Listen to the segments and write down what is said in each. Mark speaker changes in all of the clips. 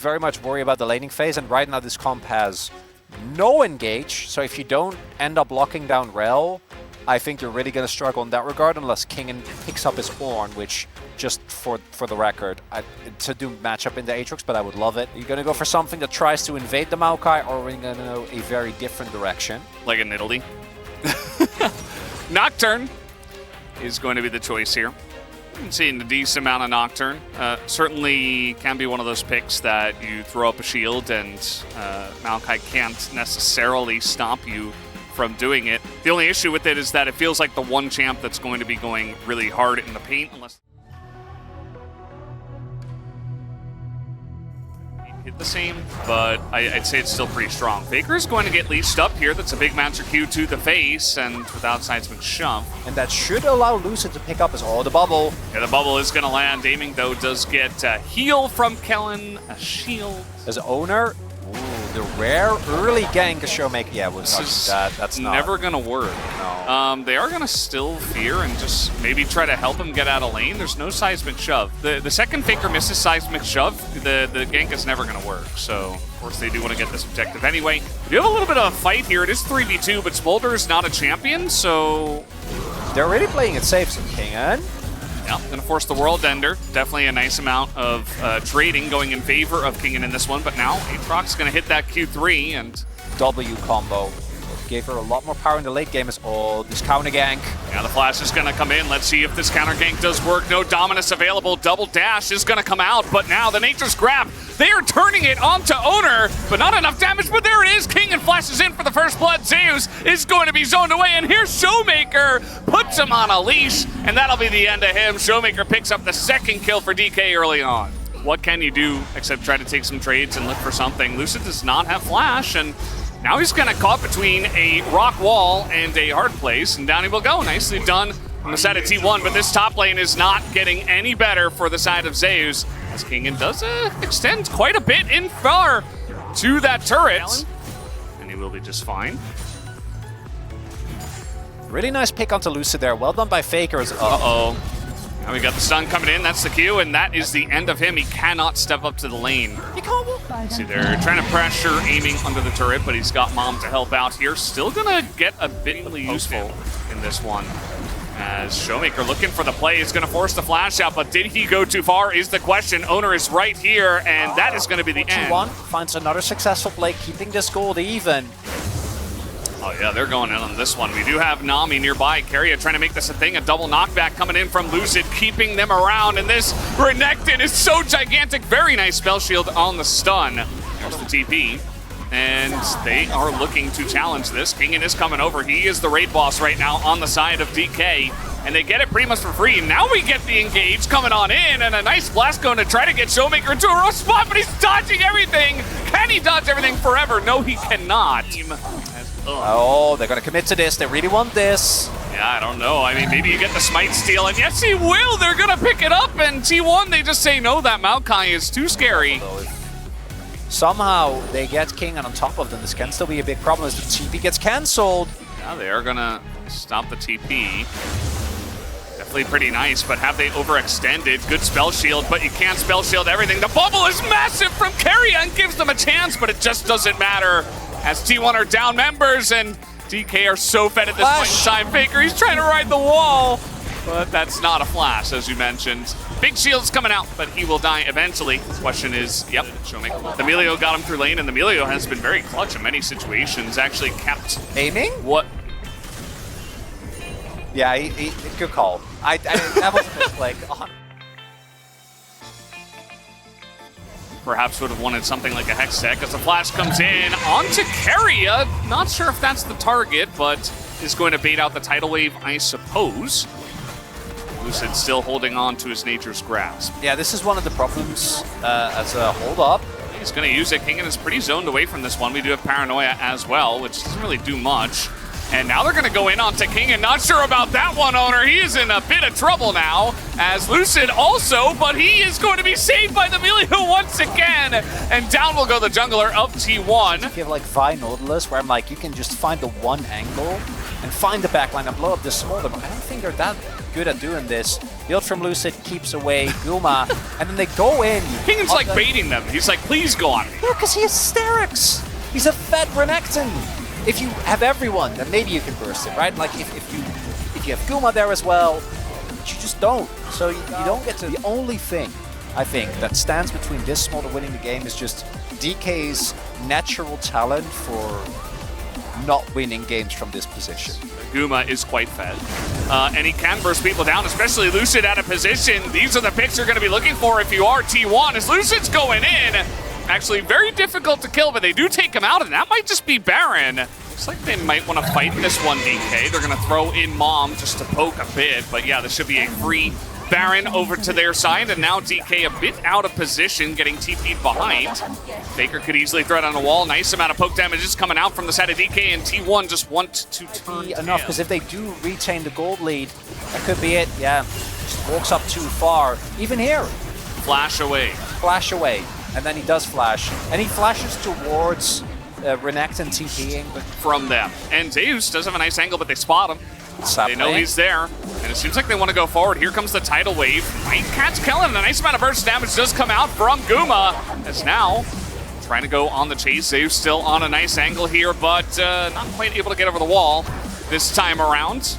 Speaker 1: very much worry about the laning phase, and right now this comp has no engage, so if you don't end up locking down Rel, I think you're really going to struggle in that regard unless Kingen picks up his Ornn, which, just for the record, to do matchup in the Aatrox, but I would love it. You're going to go for something that tries to invade the Maokai, or are we going to go a very different direction?
Speaker 2: Like a Nidalee. Nocturne is going to be the choice here. I'm seeing a decent amount of Nocturne. Certainly can be one of those picks that you throw up a shield and Maokai can't necessarily stop you from doing it. The only issue with it is that it feels like the one champ that's going to be going really hard in the paint unless hit the same, but I'd say it's still pretty strong. Faker's going to get leashed up here. That's a big Master Q to the face, and without seismic shove.
Speaker 1: And that should allow Lucid to pick up his the bubble.
Speaker 2: Yeah, the bubble is going to land. Aiming, though, does get a heal from Kellen, a shield.
Speaker 1: As owner, the rare early gank of Showmaker. Yeah, that's
Speaker 2: never going to work.
Speaker 1: No.
Speaker 2: They are going to still fear and just maybe try to help him get out of lane. There's no seismic shove. The second Faker misses seismic shove, the gank is never going to work. So, of course, they do want to get this objective anyway. We do have a little bit of a fight here. It is 3v2, but Smolder is not a champion, so...
Speaker 1: They're already playing it safe, so Kingen.
Speaker 2: Yeah, gonna force the World Ender. Definitely a nice amount of trading going in favor of Kingen in this one, but now Aatrox gonna hit that Q3 and...
Speaker 1: W combo. Gave her a lot more power in the late game as this counter gank.
Speaker 2: Yeah, the flash is gonna come in. Let's see if this counter gank does work. No Dominus available. Double dash is gonna come out, but now the Nature's Grab, they are turning it onto Owner, but not enough damage, but there it is. Kingen flashes in for the first blood. Zeus is going to be zoned away, and here's Showmaker, puts him on a leash, and that'll be the end of him. Showmaker picks up the second kill for DK early on. What can you do except try to take some trades and look for something? Lucid does not have flash, and now he's kind of caught between a rock wall and a hard place, and down he will go. Nicely done on the side of T1, but this top lane is not getting any better for the side of Zeus, as Kingen does extend quite a bit in far to that turret, and he will be just fine.
Speaker 1: Really nice pick onto Lucid there. Well done by Faker.
Speaker 2: Uh-oh. Now we got the stun coming in. That's the Q, and that is the end of him. He cannot step up to the lane. See, they're trying to pressure, aiming under the turret, but he's got Mom to help out here. Still gonna get a bit useful in this one. As Showmaker looking for the play, is gonna force the flash out, but did he go too far is the question. Owner is right here, and that is gonna be the end.
Speaker 1: T1 finds another successful play, keeping this gold even.
Speaker 2: Oh yeah, they're going in on this one. We do have Nami nearby. Keria trying to make this a thing. A double knockback coming in from Lucid, keeping them around. And this Renekton is so gigantic. Very nice spell shield on the stun. There's the TP. And they are looking to challenge this. Kingen is coming over. He is the raid boss right now on the side of DK. And they get it pretty much for free. Now we get the engage coming on in. And a nice blast going to try to get Showmaker into a rough spot. But he's dodging everything. Can he dodge everything forever? No, he cannot.
Speaker 1: Oh, they're going to commit to this. They really want this.
Speaker 2: Yeah, I don't know. I mean, maybe you get the smite steal, and yes, he will. They're going to pick it up, and T1, they just say, no, that Maokai is too scary.
Speaker 1: Somehow they get Kingen on top of them. This can still be a big problem as the TP gets cancelled.
Speaker 2: Yeah, they are going to stop the TP. Definitely pretty nice, but have they overextended? Good spell shield, but you can't spell shield everything. The bubble is massive from Keria and gives them a chance, but it just doesn't matter. As T1 are down members, and DK are so fed at this point in time. Faker, he's trying to ride the wall, but that's not a flash, as you mentioned. Big shield's coming out, but he will die eventually. The question is, yep, Showmaker. The Melio got him through lane, and the Melio has been very clutch in many situations, actually kept...
Speaker 1: Aiming?
Speaker 2: What?
Speaker 1: Yeah, good call. That was a misplay.
Speaker 2: Perhaps would have wanted something like a Hex Tech as the flash comes in onto Keria. Not sure if that's the target, but is going to bait out the tidal wave, I suppose. Lucid still holding on to his Nature's Grasp.
Speaker 1: Yeah, this is one of the problems as a hold-up.
Speaker 2: He's going to use it. Kingen is pretty zoned away from this one. We do have Paranoia as well, which doesn't really do much. And now they're going to go in onto Kingen. Not sure about that one, Owner. He is in a bit of trouble now, as Lucid also, but he is going to be saved by the Melio once again. And down will go the jungler of T1.
Speaker 1: You have like Vi Nautilus, where I'm like, you can just find the one angle and find the backline and blow up this smolder. But I don't think they're that good at doing this. Build from Lucid keeps away Guma, and then they go in.
Speaker 2: Kingan's like baiting them. He's like, please go on me.
Speaker 1: Yeah, because he has Sterix. He's a fed Renekton. If you have everyone, then maybe you can burst it, right? Like if you have Guma there as well, but you just don't. So you don't get to. The only thing I think that stands between this smolder winning the game is just DK's natural talent for not winning games from this position.
Speaker 2: Guma is quite fed, and he can burst people down, especially Lucid out of position. These are the picks you're going to be looking for if you are T1, as Lucid's going in. Actually very difficult to kill, but they do take him out, and that might just be Baron. Looks like they might want to fight this one, DK. They're going to throw in Mom just to poke a bit, but yeah, this should be a free Baron over to their side, and now DK a bit out of position, getting TP'd behind. Faker could easily throw it on a wall. Nice amount of poke damage is coming out from the side of DK, and T1 just want to turn
Speaker 1: enough, because if they do retain the gold lead, that could be it. Yeah, just walks up too far. Even here.
Speaker 2: Flash away.
Speaker 1: Flash away. And then he does flash. And he flashes towards Renekton TPing.
Speaker 2: From them. And Zeus does have a nice angle, but they spot him. They know he's there, and it seems like they want to go forward. Here comes the tidal wave. Might catch Kellen. A nice amount of burst damage does come out from Guma, as now trying to go on the chase. Zeus still on a nice angle here, but not quite able to get over the wall this time around.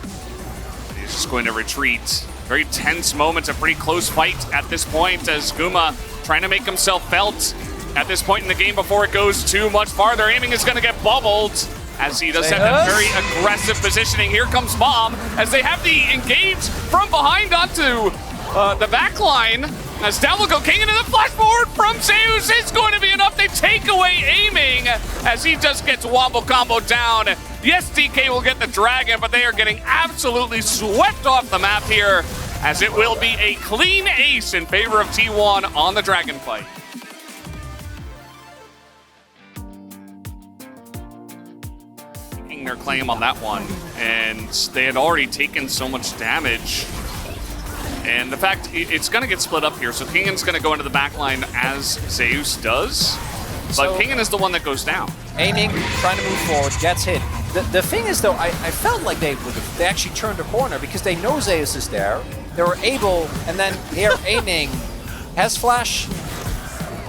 Speaker 2: And he's just going to retreat. Very tense moment, a pretty close fight at this point, as Guma trying to make himself felt at this point in the game before it goes too much farther. Aiming is going to get bubbled, as he does have that very aggressive positioning. Here comes Mom, as they have the engage from behind onto the back line. As down will go King into the flash forward from Zeus. It's going to be enough. They take away aiming, as he just gets wombo combo down. Yes, DK will get the dragon, but they are getting absolutely swept off the map here, as it will be a clean ace in favor of T1 on the dragon fight. Their claim on that one, and they had already taken so much damage, and the fact it's going to get split up here, so Kingan's going to go into the back line as Zeus does, but so Kingan is the one that goes down.
Speaker 1: Aiming, trying to move forward, gets hit. The thing is, though, I felt like they actually turned a corner because they know Zeus is there. They were able, and then here aiming has flash,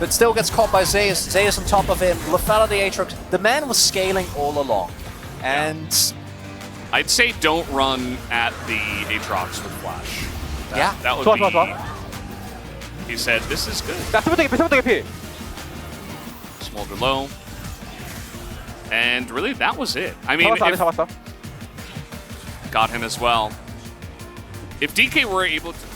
Speaker 1: but still gets caught by Zeus. Zeus on top of him, lethality Aatrox. The man was scaling all along. And
Speaker 2: I'd say don't run at the Aatrox with flash. That would be. He said, "This is good." Smolder low, and really that was it. I mean, got him as well. If DK were able to,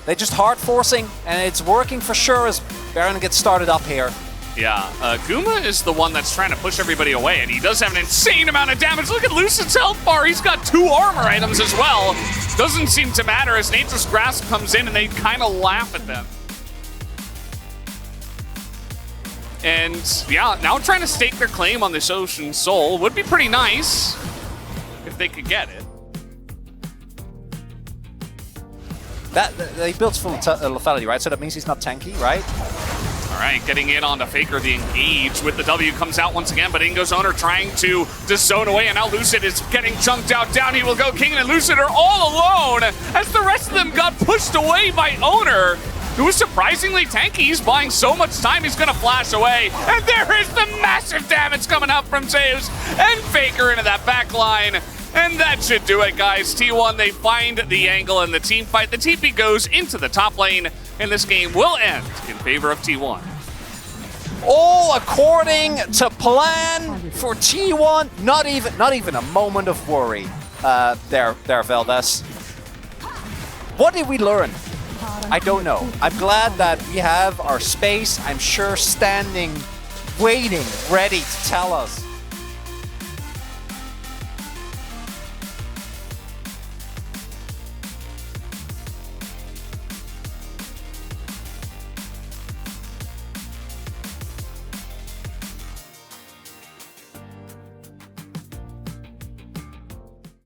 Speaker 1: they just hard forcing, and it's working for sure as Baron gets started up here.
Speaker 2: Yeah, Guma is the one that's trying to push everybody away, and he does have an insane amount of damage. Look at Lucid's health bar. He's got 2 armor items as well. Doesn't seem to matter as Nature's Grasp comes in, and they kind of laugh at them. And yeah, now trying to stake their claim on this Ocean Soul would be pretty nice if they could get it.
Speaker 1: They built full lethality, right? So that means he's not tanky, right?
Speaker 2: All right, getting in onto Faker, the engage with the W comes out once again, but Ingo's owner trying to zone away, and now Lucid is getting chunked out. Down he will go. King and Lucid are all alone as the rest of them got pushed away by owner, who is surprisingly tanky. He's buying so much time, he's going to flash away. And there is the massive damage coming out from Zeus and Faker into that back line. And that should do it, guys. T1, they find the angle in the team fight. The TP goes into the top lane, and this game will end in favor of T1.
Speaker 1: All according to plan for T1. Not even a moment of worry there, Veldes. What did we learn? I don't know. I'm glad that we have our space, I'm sure, standing, waiting, ready to tell us